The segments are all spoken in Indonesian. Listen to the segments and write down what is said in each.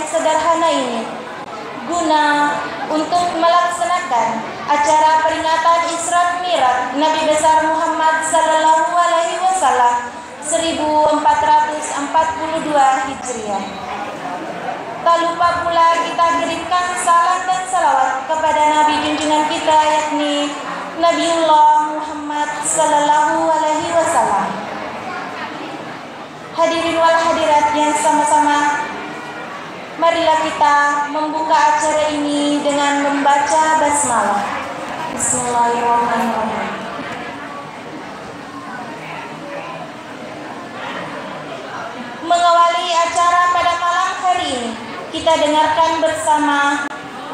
sederhana ini guna untuk melaksanakan acara peringatan Isra Mi'raj Nabi besar Muhammad sallallahu alaihi wasallam 1442 Hijriah. Tak lupa pula kita kirimkan salam dan salawat kepada Nabi junjungan kita, yakni Nabiullah Muhammad sallallahu alaihi wasallam. Hadirin wal hadirat yang sama-sama, marilah kita membuka acara ini dengan membaca basmalah. Bismillahirrahmanirrahim. Mengawali acara pada malam hari ini, kita dengarkan bersama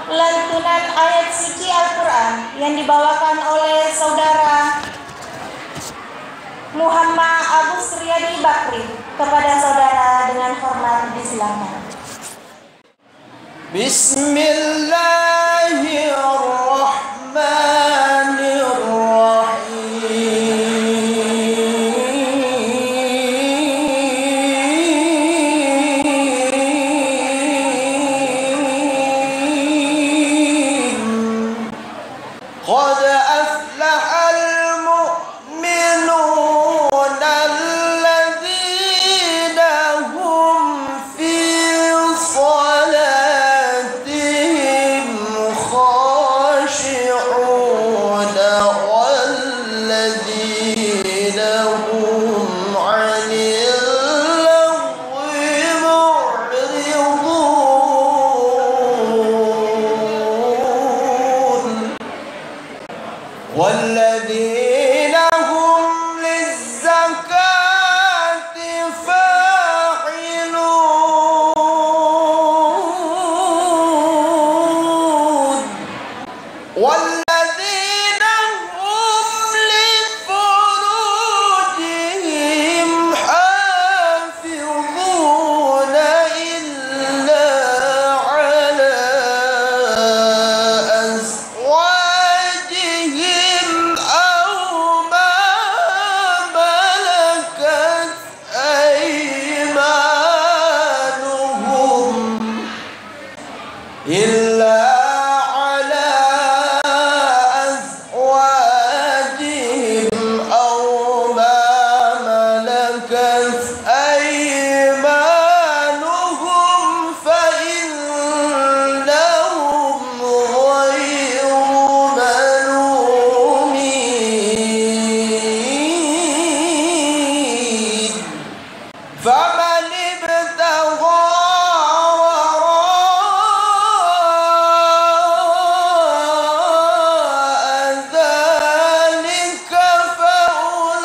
lantunan ayat suci Al-Quran yang dibawakan oleh saudara Muhammad Abu Suryadi Bakri. Kepada saudara dengan hormat disilakan. والذين هم للزكاة فاعلون والذين هم لفروجهم حافظون إلا على أزواجهم أو ما ملكت أيمانهم إلا على أزواجهم أو ما ملكت أيمانهم فإنهم غير ملومين فمن ابتغى وراء ذلك فأولئك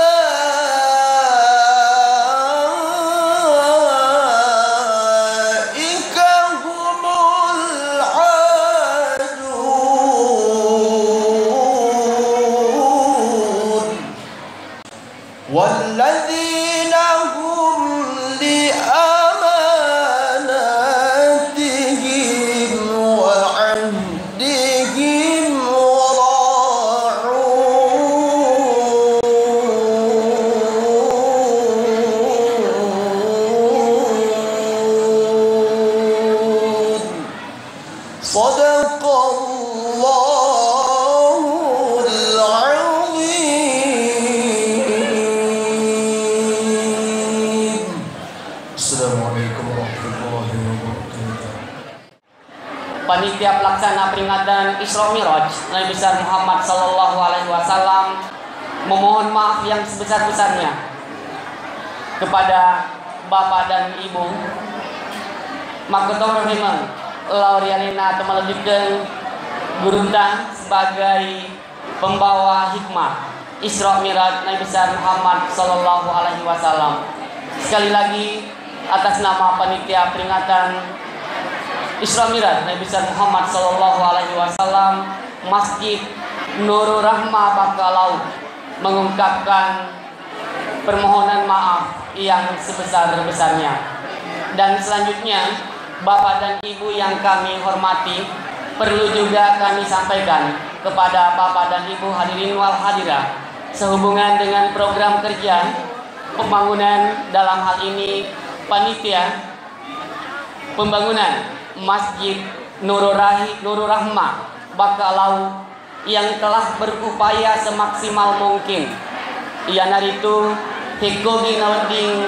هم العادون والذين هم لأماناتهم وعهدهم راعون صدق الله العظيم. Assalamualaikum warahmatullahi wabarakatuh. Panitia pelaksana peringatan Isra Miraj Nabi besar Muhammad sallallahu alaihi wasallam memohon maaf yang sebesar-besarnya kepada Bapak dan Ibu Makoto Rahimah Laurianina Temalejikeun Guruntan sebagai pembawa hikmah Isra Miraj Nabi besar Muhammad sallallahu alaihi wasallam. Sekali lagi atas nama panitia peringatan Isra Miraj Nabi besar Muhammad sallallahu alaihi wasallam, Masjid Nurul Rahmah Bakalau mengungkapkan permohonan maaf yang sebesar-besarnya. Dan selanjutnya, Bapak dan Ibu yang kami hormati, perlu juga kami sampaikan kepada Bapak dan Ibu hadirin wal hadirah sehubungan dengan program kerja pembangunan, dalam hal ini panitia pembangunan Masjid Nurul Rahmah Bakalau yang telah berupaya semaksimal mungkin. Iana itu hikogi nawading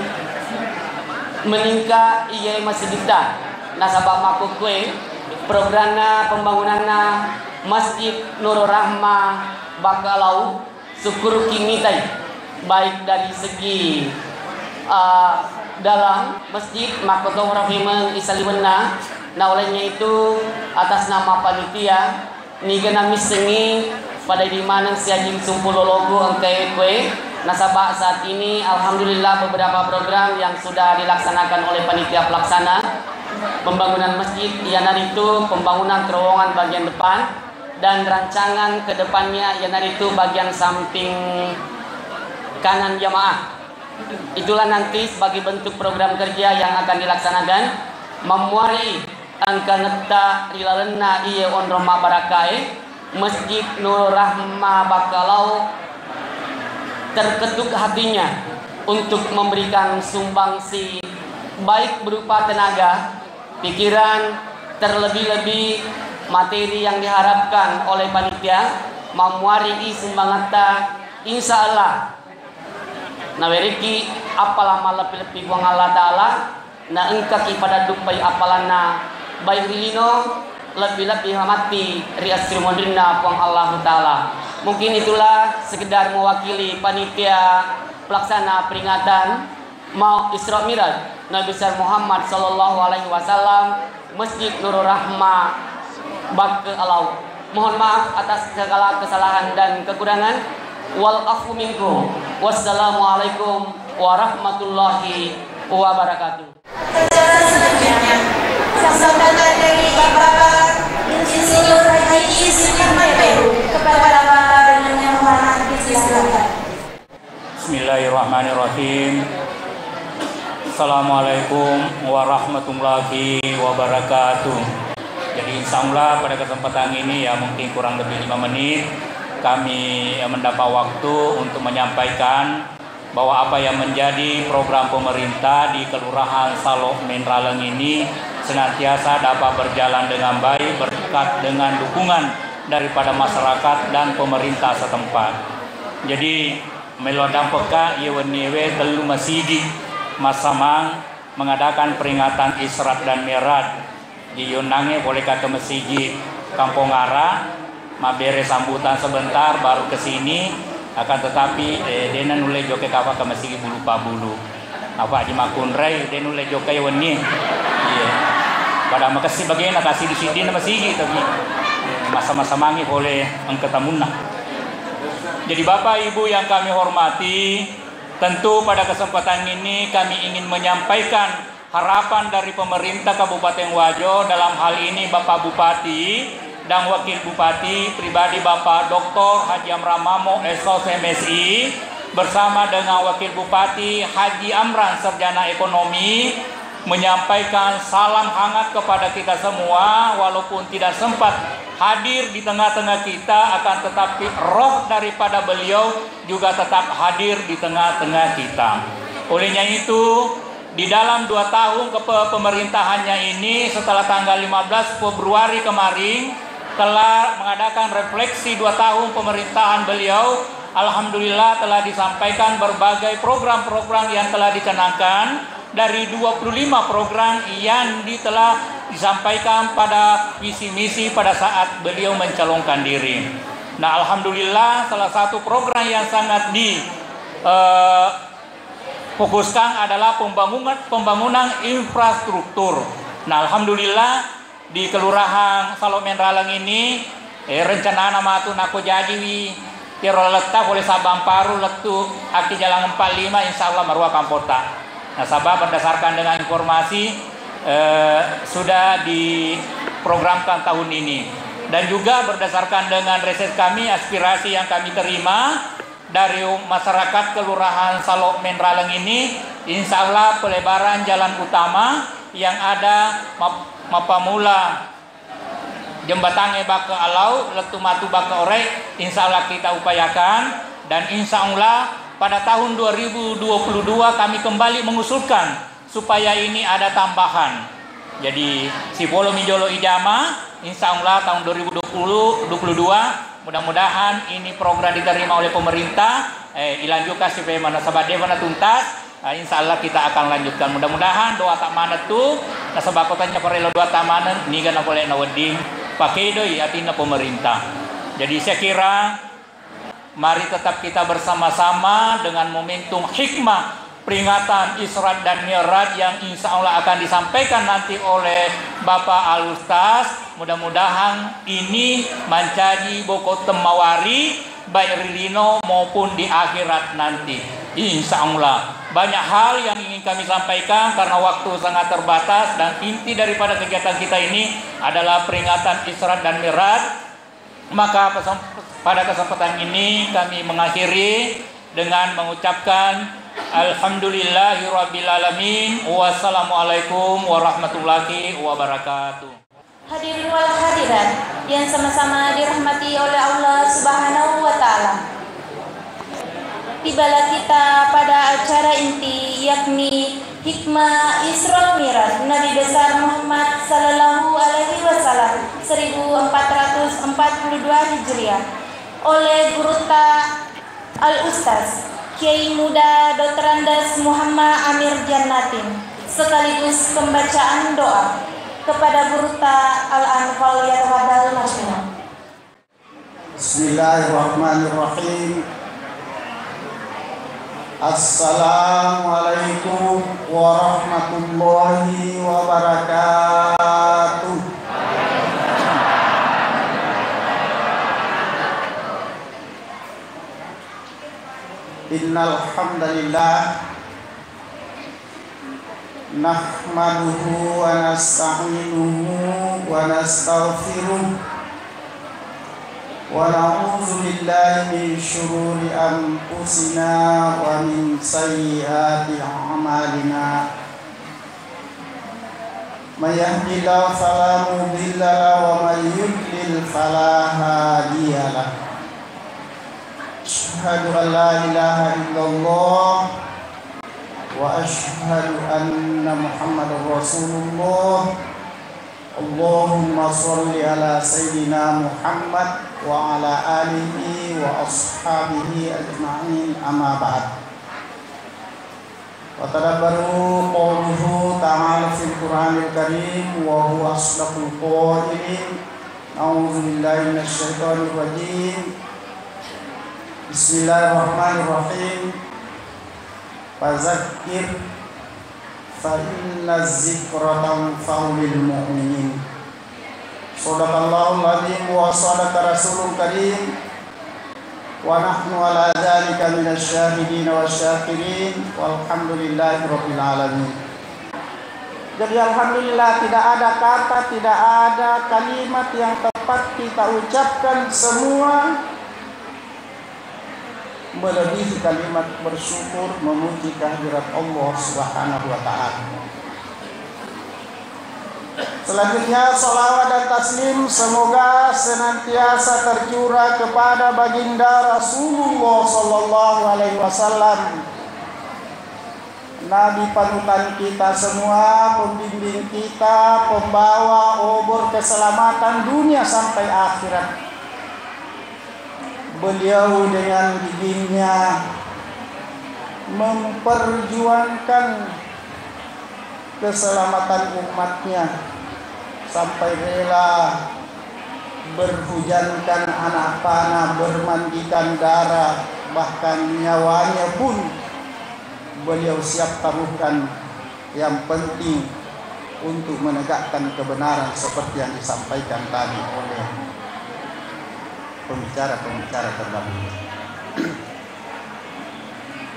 meningkat iya masih kita nasabah makukwe programna pembangunanna Masjid Nurul Rahmah Bakalau syukur kimitai baik dari segi dalam masjid makoto rahimah isaliwenna. Nah olehnya itu atas nama panitia nigana misengi pada di mana siajing sumpulo logo angkai kue. Nasabah saat ini alhamdulillah beberapa program yang sudah dilaksanakan oleh panitia pelaksana. Pembangunan masjid, ialah itu pembangunan terowongan bagian depan dan rancangan ke depannya ialah itu bagian samping kanan jamaah. Itulah nanti sebagai bentuk program kerja yang akan dilaksanakan memuari angka neta rilalena iye on Roma Barakai Masjid Nur Rahma Bakalau terketuk hatinya untuk memberikan sumbangsi baik berupa tenaga, pikiran, terlebih-lebih materi yang diharapkan oleh panitia memuari sumbangata insya Allah naweriki apalah lebih-lebih buang Allah Ta'ala na engkaki pada dupai apalana baik rilino lebih-lebih hamati rias sirmondrina buang Allah Ta'ala. Mungkin itulah sekedar mewakili panitia pelaksana peringatan mau Isra Miraj Nabi besar Muhammad sallallahu alaihi wasallam Masjid Nurul Rahma Bakalau. Mohon maaf atas segala kesalahan dan kekurangan. Wal afu minkum. Wassalamualaikum warahmatullahi wabarakatuh. Sambutan dari Bapak Insinyur Haji Iskandar Maiperu kepada Bapak dengan yang hormat disilakan. Bismillahirrahmanirrahim. Assalamualaikum warahmatullahi wabarakatuh. Jadi insya Allah pada kesempatan ini ya mungkin kurang lebih 5 menit kami mendapat waktu untuk menyampaikan bahwa apa yang menjadi program pemerintah di Kelurahan Salok Menraleng ini senantiasa dapat berjalan dengan baik berkat dengan dukungan daripada masyarakat dan pemerintah setempat. Jadi melodang peka yewe telu masigi masamang mengadakan peringatan Isra dan Mi'raj di Yunange boleh kata masigi Kampung Ara mabere sambutan sebentar baru ke sini akan tetapi dena nule joke kawa ke masigi bulu pabulu apa di makunrai dena nule joke weni iya pada makasih bagian kasih di sini nama masigi tapi masa-masa mangi boleh angkatamunna. Jadi Bapak Ibu yang kami hormati, tentu pada kesempatan ini kami ingin menyampaikan harapan dari pemerintah Kabupaten Wajo dalam hal ini Bapak Bupati dan Wakil Bupati pribadi Bapak Dr. Haji Amramamo SOS MSI bersama dengan Wakil Bupati Haji Amran Sarjana Ekonomi menyampaikan salam hangat kepada kita semua walaupun tidak sempat hadir di tengah-tengah kita akan tetapi roh daripada beliau juga tetap hadir di tengah-tengah kita. Olehnya itu di dalam 2 tahun pemerintahannya ini setelah tanggal 15 Februari kemarin telah mengadakan refleksi 2 tahun pemerintahan beliau. Alhamdulillah telah disampaikan berbagai program-program yang telah dicanangkan dari 25 program yang telah disampaikan pada visi misi pada saat beliau mencalonkan diri. Nah, alhamdulillah salah satu program yang sangat fokuskan adalah pembangunan infrastruktur. Nah, alhamdulillah di Kelurahan Salok Menraleng ini rencana nama tu nako jadi wi tiro letak oleh Sabang Paru letu aki jalan 45 insyaallah marwa kampota. Nah, sabab berdasarkan dengan informasi sudah diprogramkan tahun ini dan juga berdasarkan dengan riset kami aspirasi yang kami terima dari masyarakat Kelurahan Salok Menraleng ini insya Allah pelebaran jalan utama yang ada mapamula jembatannya baka alau letu matu baka orek insya Allah kita upayakan dan insya Allah pada tahun 2022 kami kembali mengusulkan supaya ini ada tambahan. Jadi si Polo Mijolo Ijama insya Allah tahun 2022 mudah-mudahan ini program diterima oleh pemerintah dilanjutkan supaya mana sabade mana tuntas. Insya Allah kita akan lanjutkan. Mudah-mudahan doa tak mana tu nasabah kotanya perelo doa tak mana ni kan boleh nawading pakai doi atina pemerintah. Jadi saya kira mari tetap kita bersama-sama dengan momentum hikmah peringatan Isra dan Mi'raj yang insya Allah akan disampaikan nanti oleh Bapak Al-Ustaz. mudah-mudahan ini menjadi bokot temawari baik rilino maupun di akhirat nanti. Insya Allah banyak hal yang ingin kami sampaikan karena waktu sangat terbatas, dan inti daripada kegiatan kita ini adalah peringatan Isra dan Mi'raj. Maka pada kesempatan ini kami mengakhiri dengan mengucapkan Alhamdulillahirabbil alamin. Wassalamualaikum warahmatullahi wabarakatuh. Hadirin wal hadirat yang sama-sama dirahmati oleh Allah Subhanahu wa taala. Tibalah kita pada acara inti, yakni hikmah Isra Mi'raj Nabi besar Muhammad sallallahu alaihi wasallam 1442 Hijriah oleh Guru Al-Ustaz Kiai Muda Dr. Andes Muhammad Amir Jannatin, sekaligus pembacaan doa kepada Guru Al-Anfal Yatafadhal Mashkur. Bismillahirrahmanirrahim. Assalamualaikum warahmatullahi wabarakatuh. Innal hamdalillah nahmaduhu wa nasta'inuhu wa nastaghfiruh wa na'udzu billahi min syururi anfusina wa min sayyiati a'malina. May yahdihillahu fala mudilla lahu wa may yudlil fala hadiya lahu. Asyhadu an la ilaha illallah wa asyhadu anna Muhammadar Rasulullah. Allahumma sholli ala sayyidina Muhammad wa ala alihi wa ashabihi ajma'in, amma ba'd. Wa tadabbaru qawluhu ta'ala fil Qur'anil Karim wa huwa asdaqul qailin. A'udzu billahi minasy syaithanir rajim. Bismillahirrahmanirrahim. Fadzakir fa inna dzikra tanfa'ul mu'minin. Shadaqallahul adzim wa shadaqa rasulul karim wa nahnu ala dzalika minasy syahidin wasyakirin walhamdulillahi rabbil alamin. Jadi alhamdulillah, tidak ada kata, tidak ada kalimat yang tepat kita ucapkan semua melebihi kalimat bersyukur memuji kehadirat Allah Subhanahu wa taala. Selanjutnya salawat dan taslim semoga senantiasa tercurah kepada baginda Rasulullah sallallahu alaihi wasallam, Nabi panutan kita semua, pembimbing kita, pembawa obor keselamatan dunia sampai akhirat. Beliau dengan giginya memperjuangkan keselamatan umatnya sampai rela berhujankan anak panah, bermandikan darah, bahkan nyawanya pun beliau siap taruhkan. Yang penting untuk menegakkan kebenaran seperti yang disampaikan tadi oleh pembicara-pembicara terdahulu.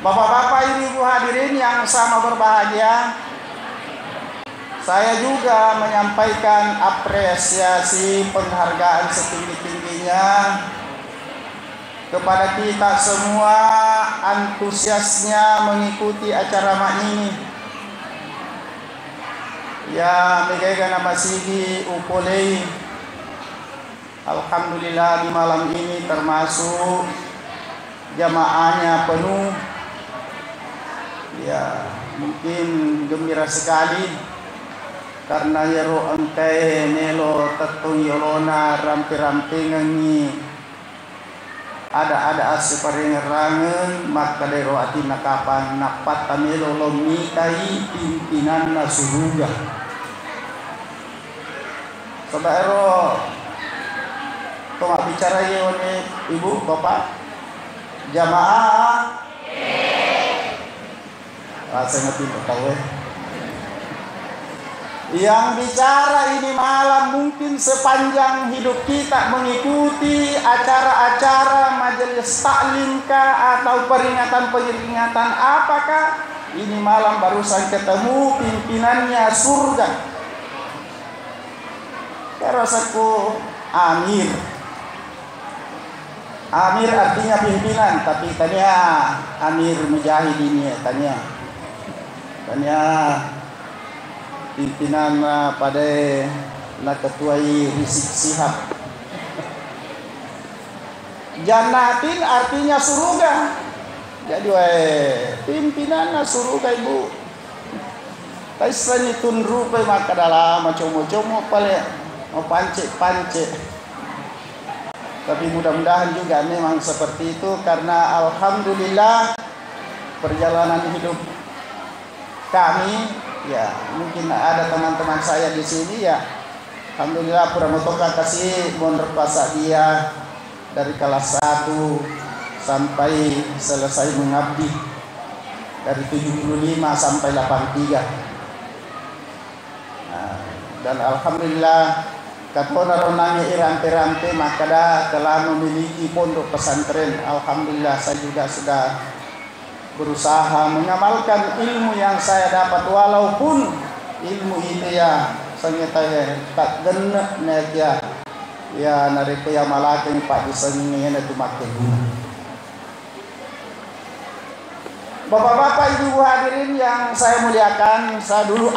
Bapak-bapak, ibu hadirin yang sama berbahagia, saya juga menyampaikan apresiasi penghargaan setinggi-tingginya kepada kita semua antusiasnya mengikuti acara ini. Ya, megega nama sigi upolei. Alhamdulillah di malam ini termasuk jamaahnya penuh. Ya, mungkin gembira sekali karena yero angkai nelo tatung yolona rampi-rampingan ni ada separengerangan maka dero ati nakapan napat tamelo lomitai pimpinan nasuruga. Saudara kau bicara ya oleh ibu bapak jamaah. Saya ngerti tahu Yang bicara ini malam mungkin sepanjang hidup kita mengikuti acara-acara majelis taklimkah atau peringatan-peringatan apakah, ini malam barusan ketemu pimpinannya surga. Ya rasaku Amir. Amir artinya pimpinan, tapi tanya Amir Mujahid ini tanya pimpinan pada nak ketuai Rizik Sihab. Jannatin artinya surga. Jadi pimpinan surga ibu. Taisani tunrupai maka dalam macam-macam pale mau pancik. Tapi mudah-mudahan juga memang seperti itu, karena alhamdulillah perjalanan hidup kami, ya mungkin ada teman-teman saya di sini ya, alhamdulillah Pramotoka kasih menerpasa dia dari kelas 1 sampai selesai mengabdi, dari 75 sampai 83. Nah, dan alhamdulillah katona ronanya irante-rante maka telah memiliki pondok pesantren. Alhamdulillah saya juga sudah berusaha mengamalkan ilmu yang saya dapat, walaupun ilmu itu ya sengeta tak genek ya nareko ya malaking pak disengene itu makin. Bapak-bapak, ibu hadirin yang saya muliakan, saya dulu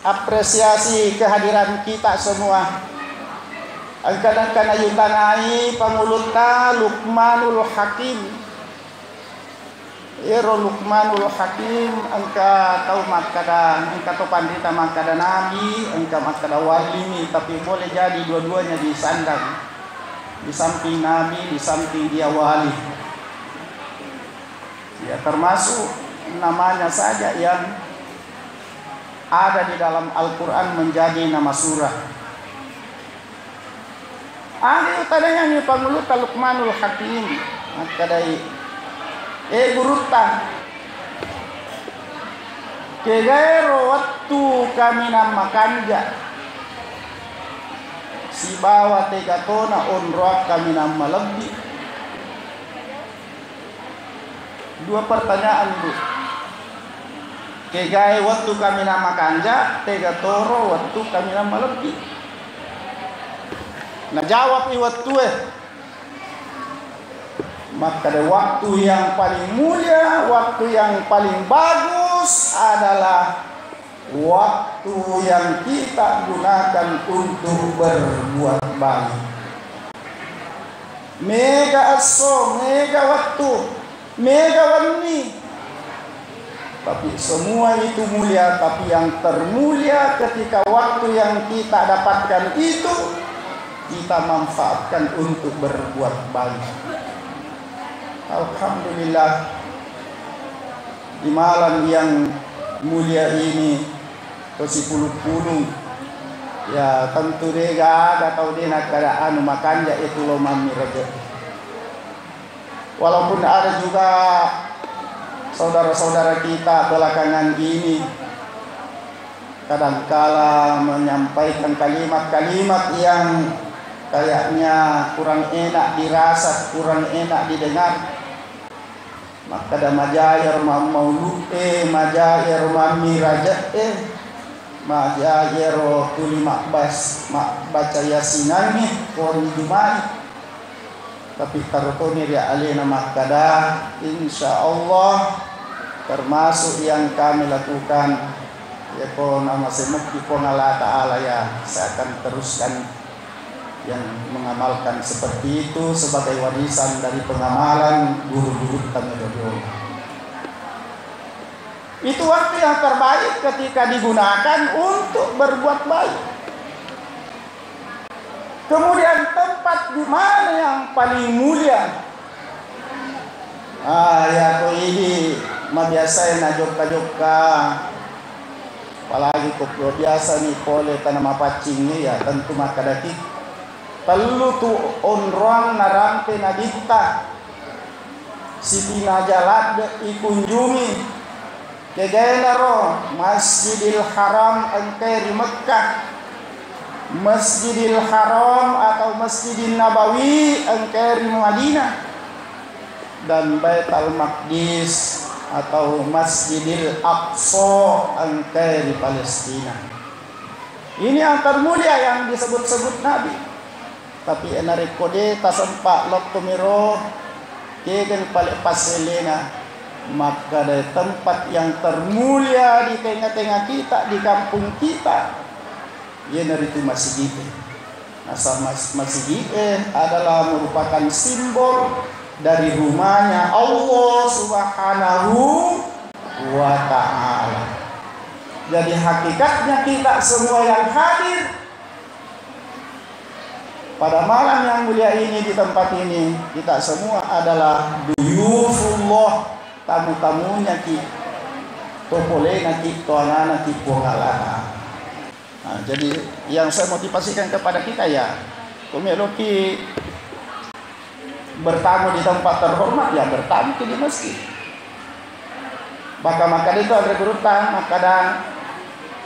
apresiasi kehadiran kita semua. Angkatan ayutanai panguluta Luqmanul Hakim. Ero Luqmanul Hakim angka tahu makada, angka tahu pandita makada nabi, angka makada wali, tapi boleh jadi dua-duanya disandang. Di samping nabi, di samping dia wali. Ya, termasuk namanya saja yang ada di dalam Al-Quran menjadi nama surah. Ada tadanya ni panguluta Luqmanul Hakim. Makadai gurutang kegairo waktu kami namakanja si bawa tegatona onroak kami nama lebih. Dua pertanyaan Bu. Kegai waktu kami nama kanja, tegatoro waktu kami nama lebih. Nah jawab waktu maka ada waktu yang paling mulia, waktu yang paling bagus adalah waktu yang kita gunakan untuk berbuat baik. Mega aso, mega waktu, mega wani. Tapi semua itu mulia, tapi yang termulia ketika waktu yang kita dapatkan itu kita manfaatkan untuk berbuat baik. Alhamdulillah, di malam yang mulia ini ke-10 ya tentu dega atau dina keadaan makanya itu lo mami raja. Walaupun ada juga saudara-saudara kita belakangan ini kadangkala menyampaikan kalimat-kalimat yang kayaknya kurang enak dirasa, kurang enak didengar. Maka ada majair maulud majair mami raja majair tuli makbas baca yasinan nih koni jumai. Tapi kartoni dia alina makada insyaallah termasuk yang kami lakukan ya ko nama semukti ko Allah Ta'ala ya saya akan teruskan yang mengamalkan seperti itu sebagai warisan dari pengamalan guru-guru kami dulu. Itu waktu yang terbaik ketika digunakan untuk berbuat baik. Kemudian tempat di mana yang paling mulia? Ya ko ini biasa na jokka-jokka. Apalagi kok biasa nih pole tanam pacingnya ya tentu makadaki perlu tu onruang narampe nadita siti najalat ikunjungi kegainaro Masjidil Haram engkeri Mekkah, Masjidil Haram atau Masjidil Nabawi engkeri Madinah, dan Baitul Maqdis atau Masjidil Aqsa engkeri Palestina. Ini yang termulia yang disebut-sebut Nabi. Tapi enare kode tasempak loktomiro kegen pale paselena, maka dari tempat yang termulia di tengah-tengah kita, di kampung kita, yenari itu masjid. Masjid adalah merupakan simbol dari rumahnya Allah Subhanahu wa ta'ala. Jadi hakikatnya kita semua yang hadir pada malam yang mulia ini di tempat ini, kita semua adalah duyufullah, tamu-tamunya kita, topolena kita, toangana kita, pongalana. Nah, jadi yang saya motivasikan kepada kita ya, kumeloki bertamu di tempat terhormat ya, bertamu di masjid. Maka itu ada berutang, kadang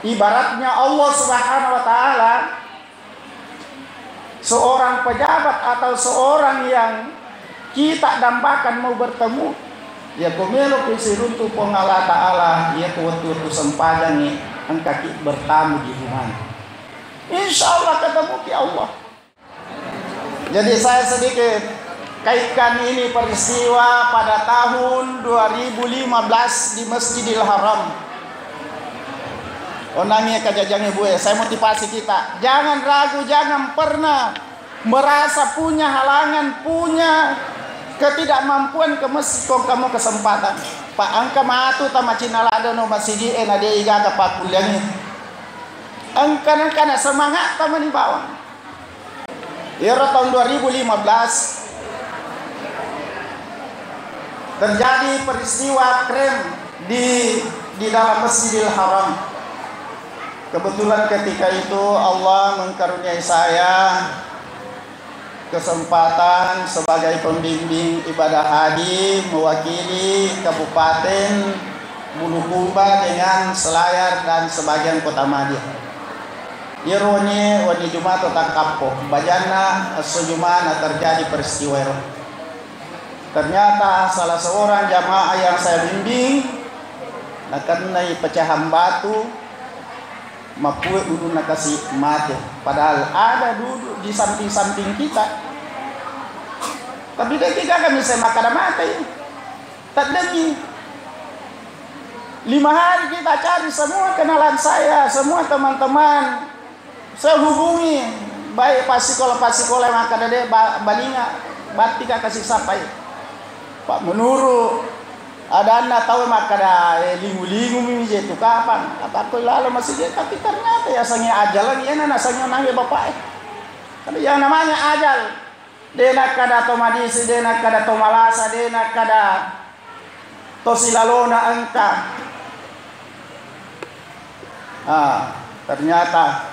ibaratnya Allah Subhanahu wa ta'ala, seorang pejabat atau seorang yang kita dambakan mau bertemu, ya kumelo kisiruntu pongala ta'ala, ya kuwatu sempadangi angka bertamu di rumah. Insya Allah ketemu ki Allah. Jadi saya sedikit kaitkan ini peristiwa pada tahun 2015 di Masjidil Haram. Onangnya kajajangnya buaya, saya motivasi kita, jangan ragu, jangan pernah merasa punya halangan, punya ketidakmampuan ke masjid kok kamu kesempatan. Pak angka matu tama cinalada no masjid nade igaga pakuliannya. Angka semangat tama ni bawang. Era tahun 2015 terjadi peristiwa krem di dalam Masjidil Haram. Kebetulan ketika itu Allah mengkaruniai saya kesempatan sebagai pembimbing ibadah haji mewakili Kabupaten Bulukumba dengan Selayar dan sebagian Kota Madinah. Ironi wani Jumat otak kapo bajana sejumana terjadi peristiwa itu. Ternyata salah seorang jamaah yang saya bimbing karena pecahan batu mapue duduk nakasi mati, padahal ada duduk di samping-samping kita. Tapi ketika kami saya makan mati, tak demi 5 hari kita cari semua kenalan saya, semua teman-teman saya hubungi, baik pasikola maka ada balinga batika kasih sampai Pak menuru ada anak tahu maka ada lingu-lingu mimi itu kapan apa aku lalu masih dia, tapi ternyata ya sangnya ajal lagi ya nasanya nangis bapak tapi yang namanya ajal dena kada tomadisi dena kada tomalasa dena kada tosilalona angka ternyata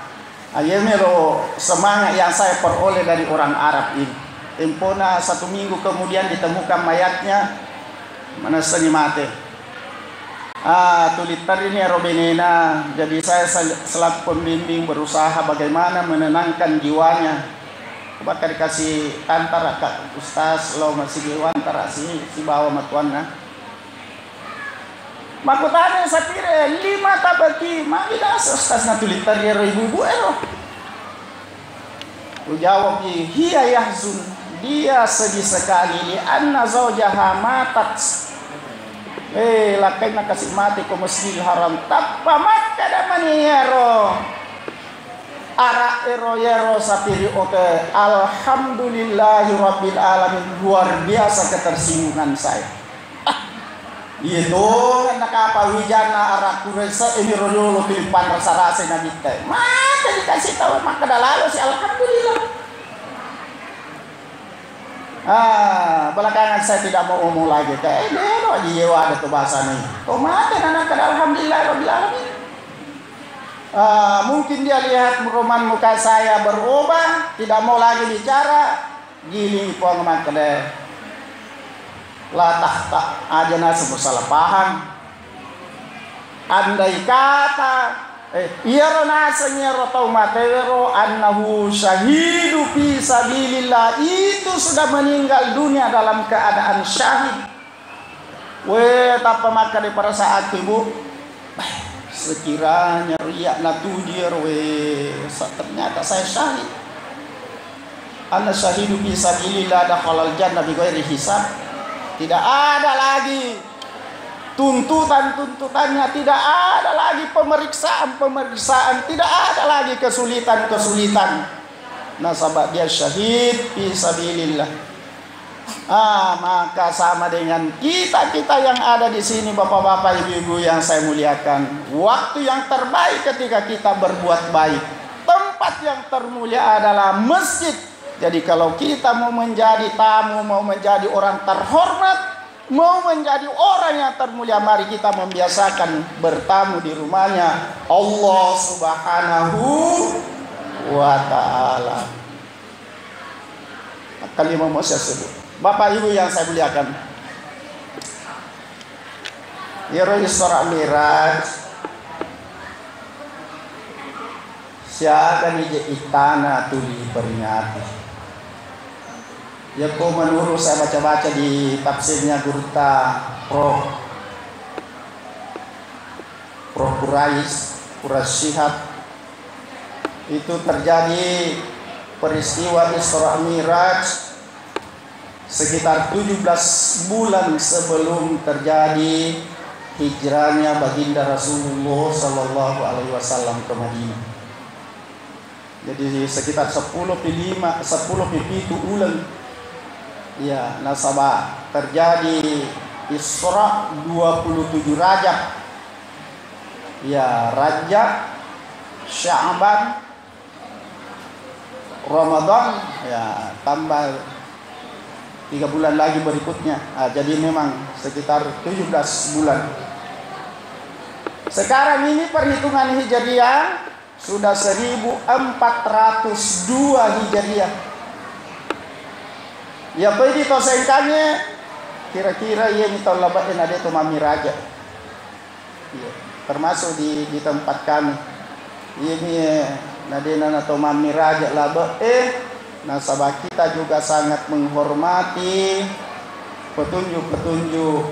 ayemero semangat yang saya peroleh dari orang Arab ini. Tempona 1 minggu kemudian ditemukan mayatnya mana seni mati. Tulitar ini robenena. Jadi saya selaku pembimbing berusaha bagaimana menenangkan jiwanya. Bahkan dikasih antara kak ustaz lo masih diwantara si bawa matuanna. Makutanya sapire 5 tabaki maida ustaz na tulitar ya ribu ero. Ujawab hiya yahzun, dia sedih sekali li anna zawjaha matat. Lakai nak kasih mati ke Masjidil Haram tappa maka da maniero ara ero sapiri oke. Alhamdulillahi rabbil alamin, luar biasa ketersinggungan saya. Itu nakapawijana ara kuresa ini rodolo pilipan rasa-rasa na bitay. Maka dikasih tahu maka dalalo si alhamdulillah. Belakangan saya tidak mau ngomong lagi kayak deno dia ada tuh bahasa nih. Tomaten anak alhamdulillah rabbil alamin. Mungkin dia lihat roman muka saya berubah, tidak mau lagi bicara, giling pong makade. La tahta aja nasa salah paham. andai kata iro nasa nyero tau matero annahu syahidu fi sabilillah, itu sudah meninggal dunia dalam keadaan syahid. Tapa maka di pada saat ibu sekiranya riak natujir ternyata saya syahid. Anna syahidu fi sabilillah dakhalal jannah bighairi hisab. Tidak ada lagi tuntutannya, tidak ada lagi pemeriksaan, tidak ada lagi kesulitan. Nasabah dia syahid fi sabilillah. Maka sama dengan kita yang ada di sini, bapak-bapak, ibu-ibu yang saya muliakan. Waktu yang terbaik ketika kita berbuat baik. Tempat yang termulia adalah masjid. Jadi kalau kita mau menjadi tamu, mau menjadi orang terhormat, mau menjadi orang yang termulia, mari kita membiasakan bertamu di rumahnya Allah Subhanahu wa ta'ala. Kalimat mau saya sebut. Bapak Ibu yang saya muliakan, Yero Isra Miraj siaga nije itana tuli peringati. Ya kok menurut saya baca-baca di tafsirnya Gurta Prof Quraish Shihab, itu terjadi peristiwa Isra Miraj sekitar 17 bulan sebelum terjadi hijrahnya baginda Rasulullah Sallallahu Alaihi Wasallam ke Madinah. Jadi sekitar 10 bulan. Ya, nasabah terjadi Isra 27 Rajab. Ya, Rajab, Sya'ban, Ramadan, ya tambah 3 bulan lagi berikutnya. Jadi memang sekitar 17 bulan. Sekarang ini perhitungan Hijriah sudah 1402 Hijriah. Ya pwede to sengkanya kira-kira ia ni tahun labat ada tu Mami Raja. Ya, termasuk di tempat kami. Ini nadena atau Mami Raja labat nasabah kita juga sangat menghormati petunjuk-petunjuk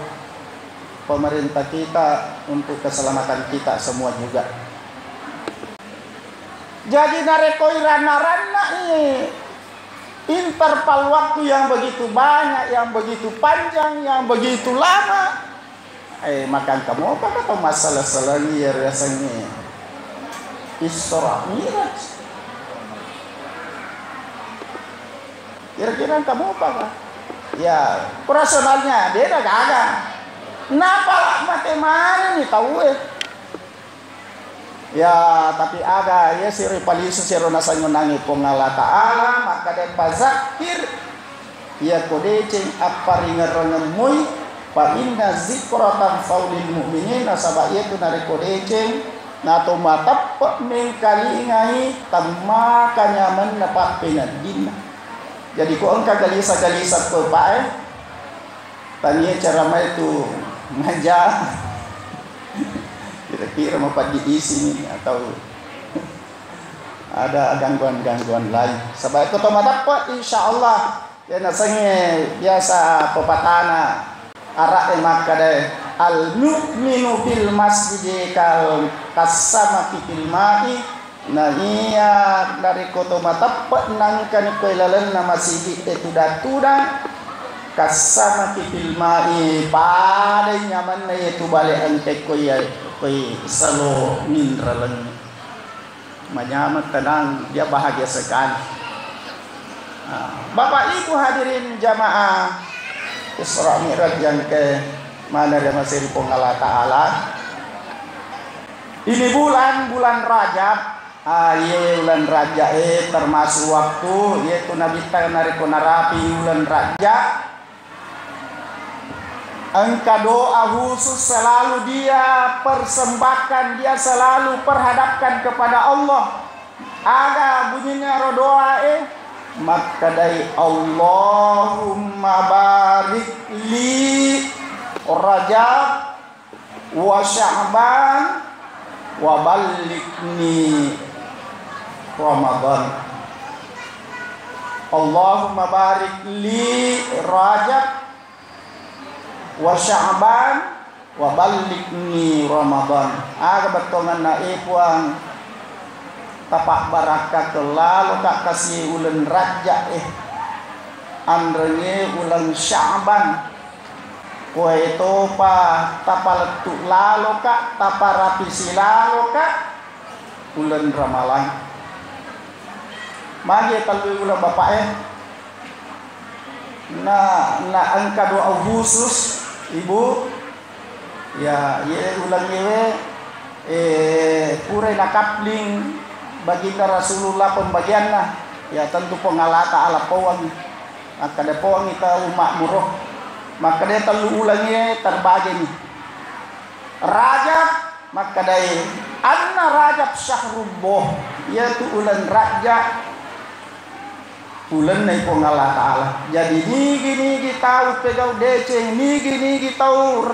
pemerintah kita untuk keselamatan kita semua juga. Jadi narekoi rana-rana interval waktu yang begitu banyak, yang begitu panjang, yang begitu lama. Makan kamu apa kata masalah ini rasanya Isra Miraj. Kira-kira kamu apa? Ya, personalnya dia dah gagal. Kenapa lah mati mana nih tahu Ya, tapi ada ya siri palisu siro nasanyo nangi pongala ta'ala, maka dan bazakir ya kodeceng apa ringan mui pa inna zikratan faulil mu'minin. Nasabah itu nari kodeceng nato matap mengkali ngai tamma kanyaman napak pinadina. Jadi ko engka galisa ko pae tanya cara mai itu ngajak kira-kira mau diisi ini atau ada gangguan-gangguan lain. Sebab itu dapat insyaallah ya nasanya biasa pepatana arak maka deh al mu'minu fil masjid kal kasama fil ma'i. Nah iya dari koto matapat nangkan koilalan nama masjid itu datuda kasama fil ma'i pada nyaman itu balik ante koyai salo minralan manyamat tenang dia bahagia sekali. Bapak Ibu hadirin jamaah Isra Miraj yang ke mana dia masih Allah Ta'ala. Ini bulan Rajab. Bulan Rajab termasuk waktu yaitu Nabi Tanariko Narapi bulan Rajab. Engkau doa khusus selalu dia persembahkan, dia selalu perhadapkan kepada Allah. Ada bunyinya doa maka dari Allahumma barik li Rajab wa Sya'ban wa ballighni Ramadan. Allahumma barik li Rajab wa Sya'ban wa ballighni Ramadan. Aga batongan na ipuang tapak barakat lalu tak kasih ulen Rajab andrenge ulen Sya'ban kue itu pa tapaletu lalu kak taparapisi lalu kak ulen Ramalan. Magi kalau ulah bapak na angka 2 Agustus ibu ya ulang yewe pura na kapling baginda Rasulullah pembagian lah ya tentu pengalata ala pawang maka ada pawang kita umat muroh maka dia telu ulangnya terbagi nih Rajab maka dia anna Rajab syahrullah yaitu ulan Rajab bulan naik Allah Ta'ala. Jadi nigi tahu pegau deceng, nigi tahu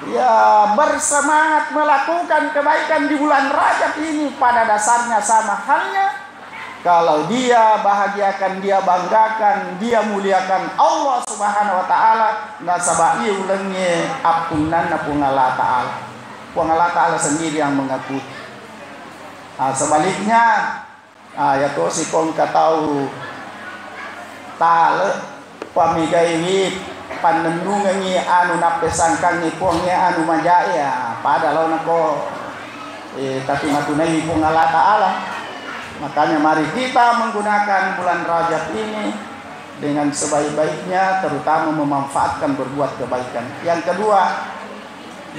ya bersemangat melakukan kebaikan di bulan Rajab ini pada dasarnya sama halnya kalau dia bahagiakan, dia banggakan, dia muliakan Allah Subhanahu wa taala nasabai ulangnya apunan napung Allah Ta'ala. Allah Ta'ala sendiri yang mengaku. Sebaliknya ya to si kong katau tale pamigai panenungangi anu nape sangkangi puangnya anu majaya padahal nako tapi matunai pung Allah Ta'ala. Makanya mari kita menggunakan bulan Rajab ini dengan sebaik-baiknya terutama memanfaatkan berbuat kebaikan. Yang kedua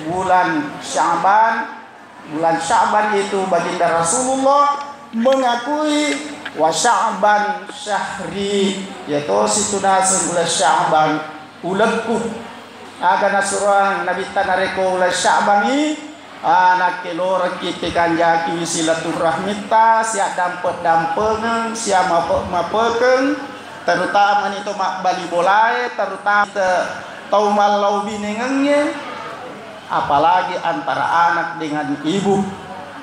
bulan Sya'ban. Bulan Sya'ban itu baginda Rasulullah mengakui wa Sya'ban syahri yaitu situna bulan Sya'ban ulekku agana surang nabi tanareko bulan Sya'ban ini anak kelor kita kanjaki silaturahmita siap dampet siap mapeken terutama itu mak bali bolai terutama tau malau binengengnya apalagi antara anak dengan ibu.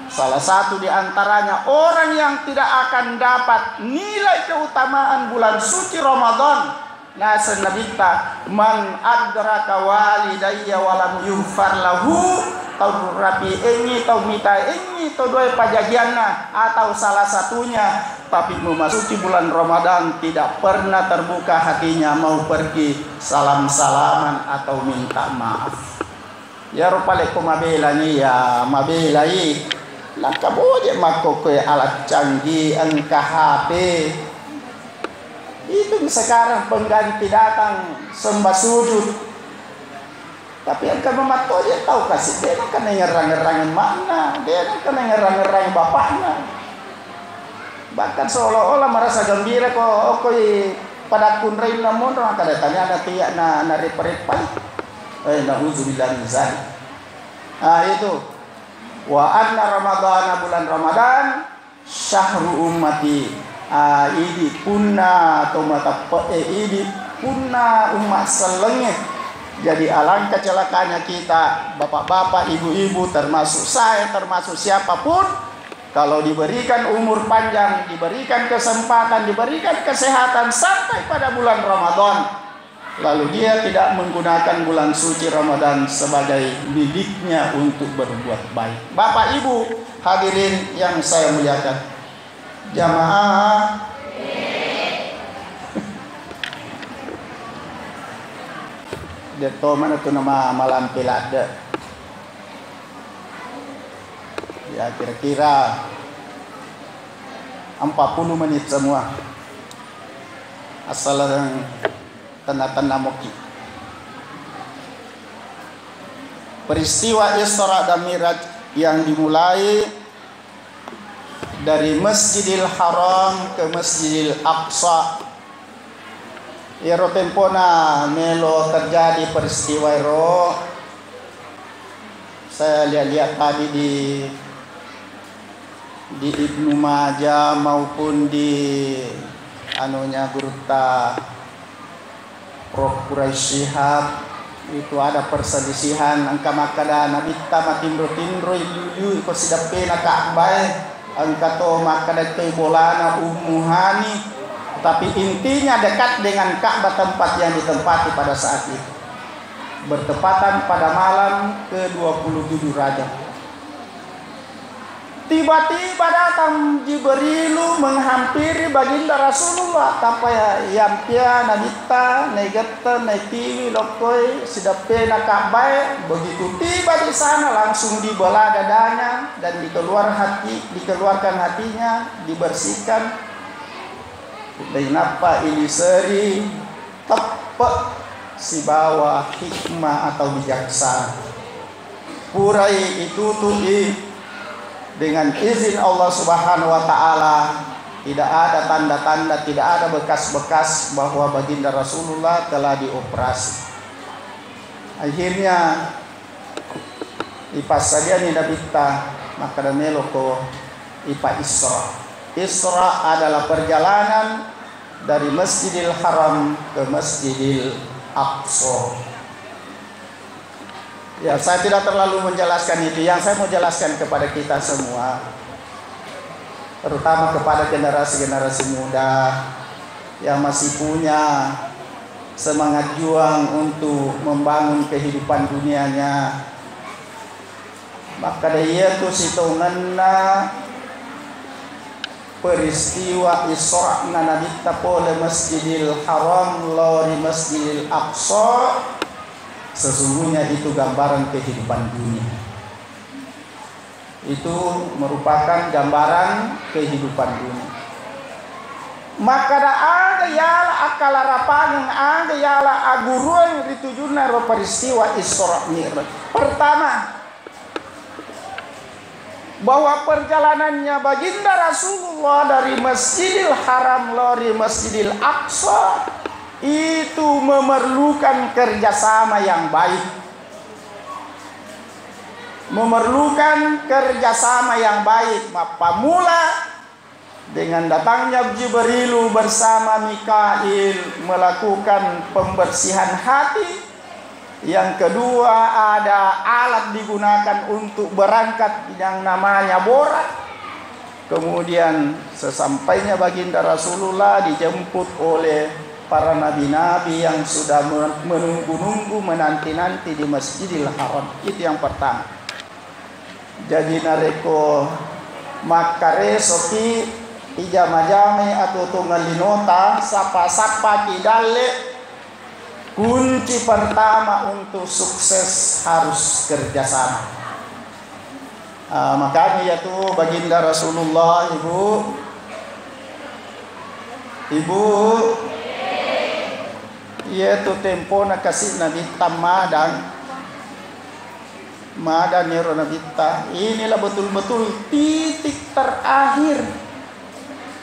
Salah satu di antaranya orang yang tidak akan dapat nilai keutamaan bulan suci Ramadan. Nasa nabita man adraka walidayya walam yughfar lahu tau rapi ini tau mita ini tau dua pajagianna atau salah satunya tapi memasuki bulan Ramadan tidak pernah terbuka hatinya mau pergi salam-salaman atau minta maaf. Ya rupale ko mabela ni ya mabela yi lakaboje mako ke alat canggih angka HP itu sekarang pengganti datang sembah sujud tapi angka memato dia tahu kasih dia kan ngerang-ngerangin mana dia kan ngerang-ngerangin bapaknya bahkan seolah-olah merasa gembira kok pada kunrain namun orang kadatanya ada tiak na reparit-parit na'udzubillah min zalik. Itu wa anna ramadhana bulan Ramadan syahru ummati idi punna atau mata idi punna umat selengnya. Jadi alangkah celakanya kita bapak-bapak ibu-ibu termasuk saya termasuk siapapun kalau diberikan umur panjang diberikan kesempatan diberikan kesehatan sampai pada bulan Ramadan lalu dia tidak menggunakan bulan suci Ramadan sebagai bibitnya untuk berbuat baik. Bapak Ibu hadirin yang saya muliakan, jamaah dia tahu mana tu nama malam pilada ya kira-kira 40 menit semua asal tanda-tanda moki. Peristiwa Isra dan Miraj yang dimulai dari Masjidil Haram ke Masjidil Aqsa. Ero tempona melo terjadi peristiwa ero. Saya lihat tadi di Ibnu Majah maupun di anunya Gurta Prof. Quraisy Shihab itu ada perselisihan angka makada Nabi ta tindro ilu ko sidapena Ka'bah angka to makada toy bolana umuhani, tapi intinya dekat dengan Ka'bah tempat yang ditempati pada saat itu. Bertepatan pada malam ke-27 Rajab. Tiba-tiba datang Jibril menghampiri baginda Rasulullah. Tapaya yampia nabita negata naitiwi lokoi sidapena Ka'bah. Begitu tiba di sana langsung dibelah dadanya dan dikeluarkan hatinya, dibersihkan. Kenapa ini seri tepat si bawa hikmah atau bijaksana. Purai itu dengan izin Allah Subhanahu wa taala, tidak ada tanda-tanda, tidak ada bekas-bekas bahwa baginda Rasulullah telah dioperasi. Akhirnya ipasadiani nabita maka meloko ipa Isra. Isra adalah perjalanan dari Masjidil Haram ke Masjidil Aqsa. Ya, saya tidak terlalu menjelaskan itu. Yang saya mau jelaskan kepada kita semua, terutama kepada generasi-generasi muda yang masih punya semangat juang untuk membangun kehidupan dunianya, maka dia tu sitonganna peristiwa Isra Nabi tapole Masjidil Haram lori Masjidil Aqsa, sesungguhnya itu gambaran kehidupan dunia. Itu merupakan gambaran kehidupan dunia. Maka ada yala akala rapangan, ada yala aguruan ditujuna ro peristiwa Isra Mi'raj. Pertama, bahwa perjalanannya baginda Rasulullah dari Masjidil Haram lori Masjidil Aqsa itu memerlukan kerjasama yang baik, memerlukan kerjasama yang baik. Mula dengan datangnya Jibril bersama Mikail melakukan pembersihan hati. Yang kedua, ada alat digunakan untuk berangkat yang namanya borak. Kemudian sesampainya baginda Rasulullah dijemput oleh para nabi-nabi yang sudah menunggu-nunggu, menanti-nanti di Masjidil Haram. Itu yang pertama. Jadi nareko makare soki ijamajame atau tungalinota sapa-sapa kidale. Kunci pertama untuk sukses harus kerjasama. Makanya ya tuh baginda Rasulullah, ibu, ya tuh tempo nak kasih Nabi Madan Nero Nabi Ta. Inilah betul-betul titik terakhir.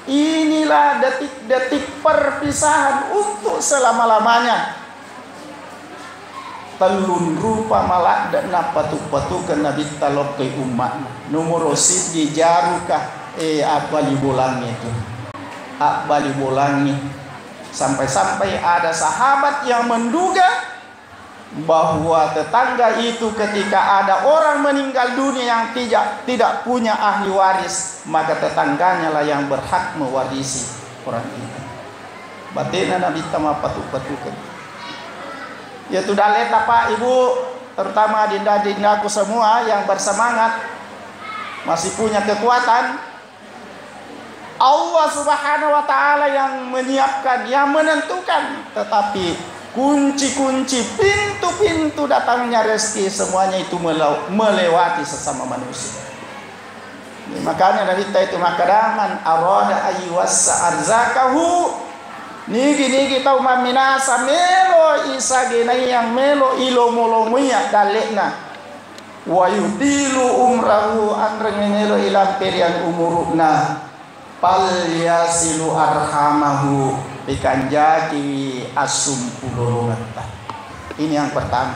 Inilah detik-detik perpisahan untuk selama-lamanya. Telun rupa malak dan napatu-patu ke Nabi talok ke umat nomor osid di jarukah abali bolangi itu abali bolangi sampai-sampai ada sahabat yang menduga bahwa tetangga itu ketika ada orang meninggal dunia yang tidak punya ahli waris, maka tetangganya lah yang berhak mewarisi orang itu. Batina Nabi tama patu-patukan. Ya sudah lihat Pak Ibu, terutama dinda-dindaku semua yang bersemangat, masih punya kekuatan. Allah Subhanahu wa taala yang menyiapkan, yang menentukan, tetapi kunci-kunci pintu-pintu datangnya rezeki semuanya itu melewati sesama manusia. Makanya dari itu makadaman arada ayyuwassa arzakahu. Nigi tau maminasa melo isa genai yang melo ilo molomuya dalekna wa yudilu umrahu anrengelo ilang perian umurukna pal yasilu arhamahu bikanjaki asum pulolongata. Ini yang pertama.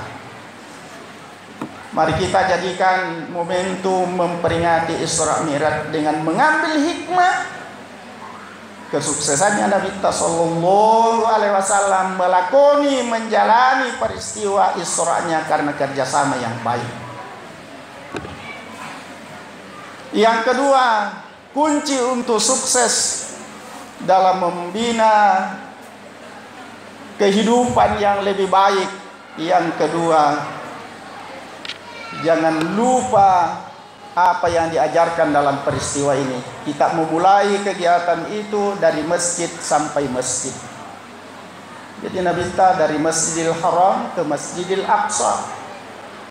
Mari kita jadikan momentum memperingati Isra Mi'raj dengan mengambil hikmah kesuksesannya Nabi sallallahu alaihi wasallam melakoni menjalani peristiwa Isra-nya karena kerjasama yang baik. Yang kedua, kunci untuk sukses dalam membina kehidupan yang lebih baik. Yang kedua, jangan lupa apa yang diajarkan dalam peristiwa ini. Kita memulai kegiatan itu dari masjid sampai masjid. Jadi Nabi dari Masjidil Haram ke Masjidil Aqsa.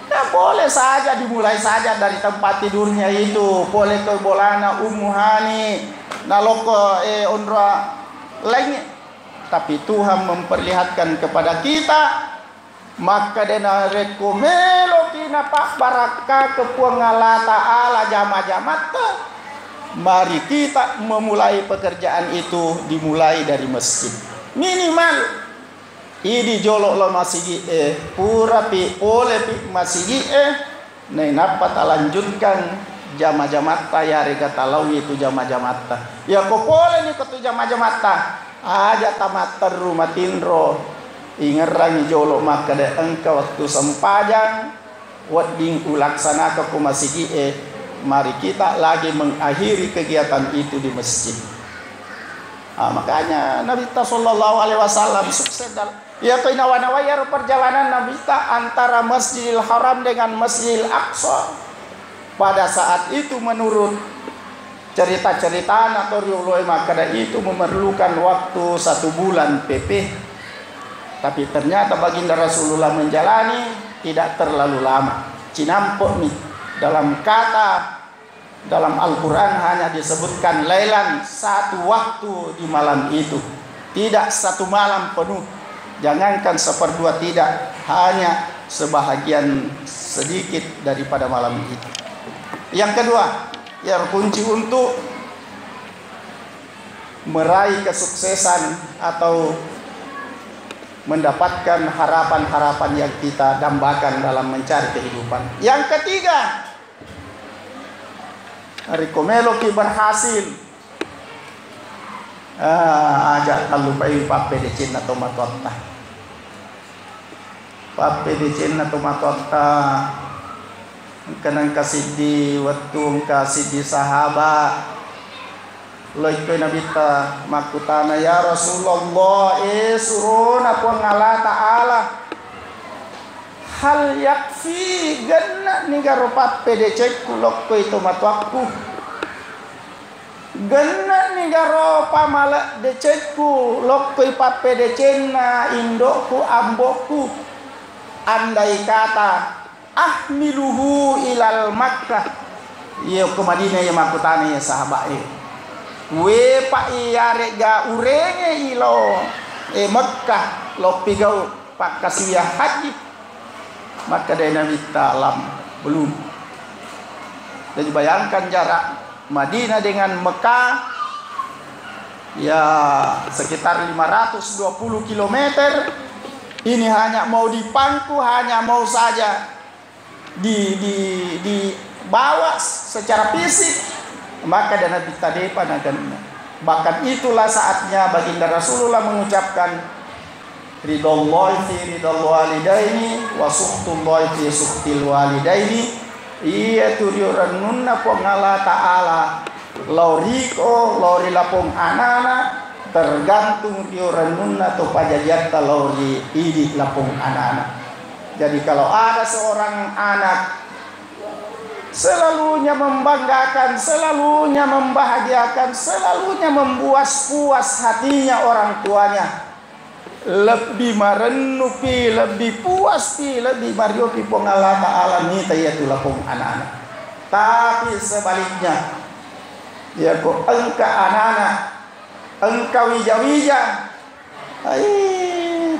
Ya boleh saja dimulai saja dari tempat tidurnya itu. Boleh ke bolana Ummu Hani, naloko ondra lainnya. Tapi Tuhan memperlihatkan kepada kita, maka dena rekomelo kina pak baraka kepuangala ta'ala jama-jamat. Mari kita memulai pekerjaan itu dimulai dari masjid. Minimal idi jolok lo masigi pura pi oleh pi masigi nei napa ta lanjutkan jama-jamat ya rega talau itu jama-jamat. Ya ko boleh ni ko tu jama-jamat aja tamat rumah tinro ingerangi jolo maka de engkau waktu sempajang wading ulaksana ke masigi mari kita lagi mengakhiri kegiatan itu di masjid. Makanya Nabi sallallahu alaihi wasallam sukses dalam ya nawa-nawa ya perjalanan Nabi antara Masjidil Haram dengan Masjidil Aqsa. Pada saat itu menurut cerita-cerita atau riwayat maka itu memerlukan waktu 1 bulan PP. Tapi ternyata baginda Rasulullah menjalani tidak terlalu lama. Cinampok nih dalam Al-Quran hanya disebutkan lailan, 1 waktu di malam itu, tidak 1 malam penuh. Jangankan 1/2 tidak, hanya sebahagian sedikit daripada malam itu. Yang kedua, yang kunci untuk meraih kesuksesan atau mendapatkan harapan-harapan yang kita dambakan dalam mencari kehidupan. Yang ketiga, rekomelo ki berhasil. Ajak kalau bayi pape di Cina atau matota. Pape di Cina atau matota. Kanang kasih di waktu kasih di sahabat. Loy ko nabita makutana ya Rasulullah surun aku ngala ta'ala. Hal yakfi ganna ni garo pape de cek kulok ko itu matwakku. Ganna ni garo pamala de cekku lokoi pape de cenna indokku ambokku. Andai kata ahmiluhu ilal Makkah. Iya ke Madinah ya makutana ya sahabat we pa iyare ga urenge ilo Makkah lo pigau pak kasih haji. Maka dari Nabi Ta'alam belum. Jadi bayangkan jarak Madinah dengan Mekah ya sekitar 520 km. Ini hanya mau dipangku, hanya mau saja dibawa secara fisik. Maka dan Nabi Tadepa nagan. Bahkan itulah saatnya baginda Rasulullah mengucapkan ridallahi fi ridal walidaini wa sukhtullahi fi sukhtil walidaini. Iya turiurannunna pongala ta'ala lauriko lauri lapong anana tergantung riurannunna to pajajatta lauri idi lapong anana. Jadi kalau ada seorang anak selalunya membanggakan, selalunya membahagiakan, selalunya mempuas hatinya orang tuanya, lebih marenupi, lebih puas pi, lebih mariopi pongala ta'ala ni tayatul lapong anak-anak. Tapi sebaliknya, ya kok engka anak-anak, engka wija-wija,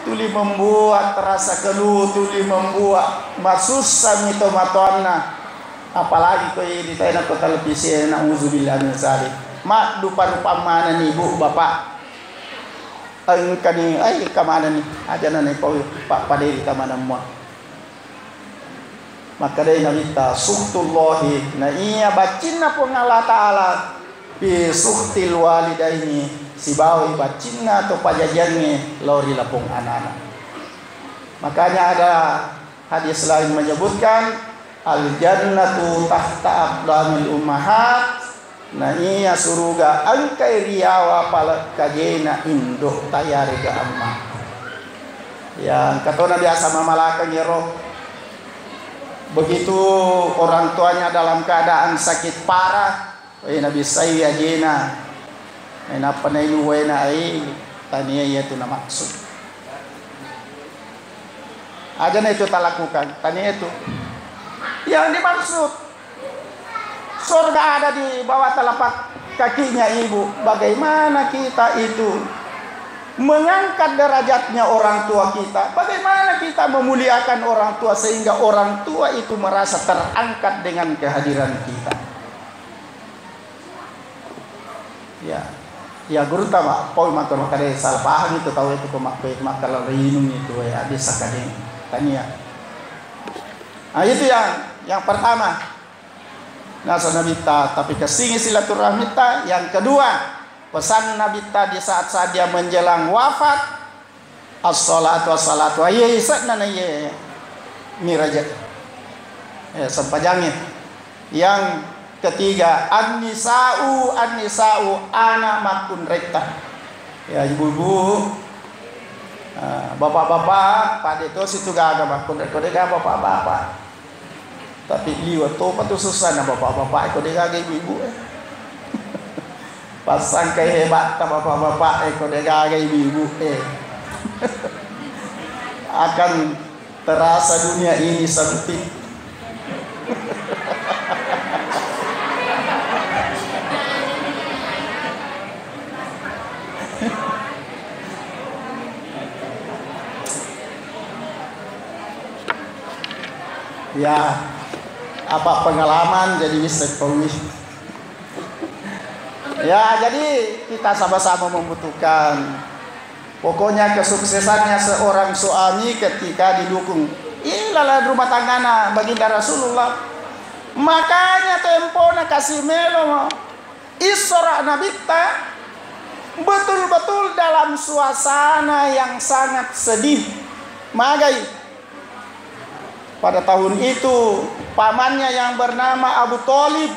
tuli membuat rasa keluh, tuli membuat masusah mito matonna. Apalagi kau ini ditanya ke televisi, na'udzubillah min dzalik. Mak rupa-rupa mana nih bu bapak? Engka ni, kemana nih? Aja nih kau pak paderi kemana muat? Maka dari Nabi ta suhtullahi, nah iya bacina pun Allah Ta'ala Pi suhtil walidaini si bawi bacinna atau pajajannya lori lapung anak-anak. Makanya ada hadis lain menyebutkan al jannatu tahta aqdamil ummahat. Nah iya suruga angkai riawa pala kajena induk tayari ke amma. Yang katona biasa mamalakang ya roh. Begitu orang tuanya dalam keadaan sakit parah, Nabi saya jena, apa na iluwena ay tania itu na maksud. Aja na itu tak lakukan, tania itu. Yang dimaksud surga ada di bawah telapak kakinya ibu. Bagaimana kita itu mengangkat derajatnya orang tua kita? Bagaimana kita memuliakan orang tua sehingga orang tua itu merasa terangkat dengan kehadiran kita? Ya guru tama poi makan makare salah paham itu tahu itu makalah rinung itu ya bisa kadang tania. Nah itu yang pertama. Nasa nabita tapi kesingi silaturahmi ta. Yang kedua, pesan Nabi tadi saat dia menjelang wafat, as-salatu was-salatu ayy satna ye miraja. Sempajangnya. Yang ketiga, an-nisa'u anak makun rekta. Ya ibu-ibu, bapak-bapak, pada itu situ gak ada makun rekta bapak-bapak. Tapi liwat to patu susah na bapak-bapak ko dega ibu-ibu. Pasang kay hebat ta bapak-bapak ko dega ibu-ibu akan terasa dunia ini sempit. Ya, apa pengalaman jadi bisa pawis. Ya, jadi kita sama-sama membutuhkan. Pokoknya kesuksesannya seorang suami ketika didukung. Inilah rumah tanggana baginda Rasulullah. Makanya tempona kasih melo Isra Nabita betul-betul dalam suasana yang sangat sedih. Magai pada tahun itu pamannya yang bernama Abu Thalib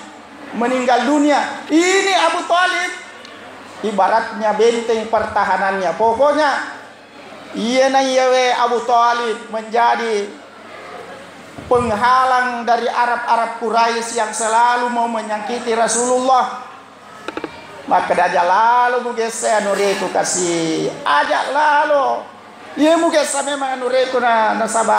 meninggal dunia. Ini Abu Thalib ibaratnya benteng pertahanannya. Pokoknya ieu Abu Thalib menjadi penghalang dari Arab Quraisy yang selalu mau menyakiti Rasulullah. Maka dia lalu mugese anureku kasih ajak lalu. Ia mugese memang anureku na sabar.